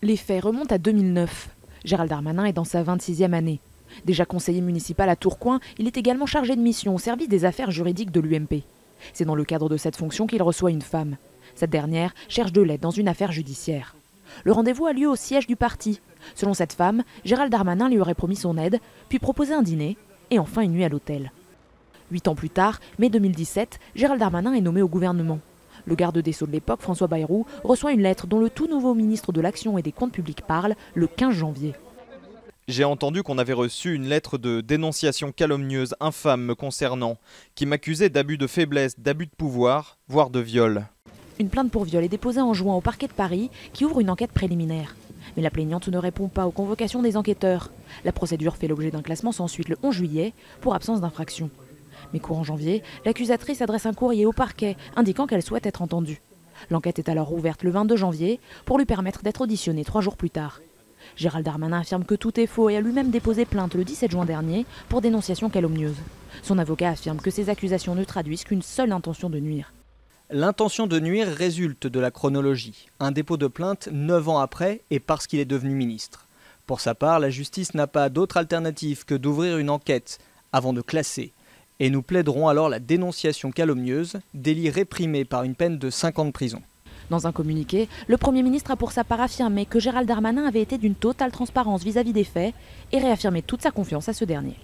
Les faits remontent à 2009. Gérald Darmanin est dans sa 26e année. Déjà conseiller municipal à Tourcoing, il est également chargé de mission au service des affaires juridiques de l'UMP. C'est dans le cadre de cette fonction qu'il reçoit une femme. Cette dernière cherche de l'aide dans une affaire judiciaire. Le rendez-vous a lieu au siège du parti. Selon cette femme, Gérald Darmanin lui aurait promis son aide, puis proposé un dîner et enfin une nuit à l'hôtel. 8 ans plus tard, mai 2017, Gérald Darmanin est nommé au gouvernement. Le garde des Sceaux de l'époque, François Bayrou, reçoit une lettre dont le tout nouveau ministre de l'Action et des Comptes publics parle le 15 janvier. J'ai entendu qu'on avait reçu une lettre de dénonciation calomnieuse infâme me concernant, qui m'accusait d'abus de faiblesse, d'abus de pouvoir, voire de viol. Une plainte pour viol est déposée en juin au parquet de Paris qui ouvre une enquête préliminaire. Mais la plaignante ne répond pas aux convocations des enquêteurs. La procédure fait l'objet d'un classement sans suite le 11 juillet pour absence d'infraction. Mais courant janvier, l'accusatrice adresse un courrier au parquet indiquant qu'elle souhaite être entendue. L'enquête est alors ouverte le 22 janvier pour lui permettre d'être auditionnée 3 jours plus tard. Gérald Darmanin affirme que tout est faux et a lui-même déposé plainte le 17 juin dernier pour dénonciation calomnieuse. Son avocat affirme que ces accusations ne traduisent qu'une seule intention de nuire. L'intention de nuire résulte de la chronologie. Un dépôt de plainte 9 ans après et parce qu'il est devenu ministre. Pour sa part, la justice n'a pas d'autre alternative que d'ouvrir une enquête avant de classer. Et nous plaiderons alors la dénonciation calomnieuse, délit réprimé par une peine de 5 ans de prison. Dans un communiqué, le Premier ministre a pour sa part affirmé que Gérald Darmanin avait été d'une totale transparence vis-à-vis des faits et réaffirmé toute sa confiance à ce dernier.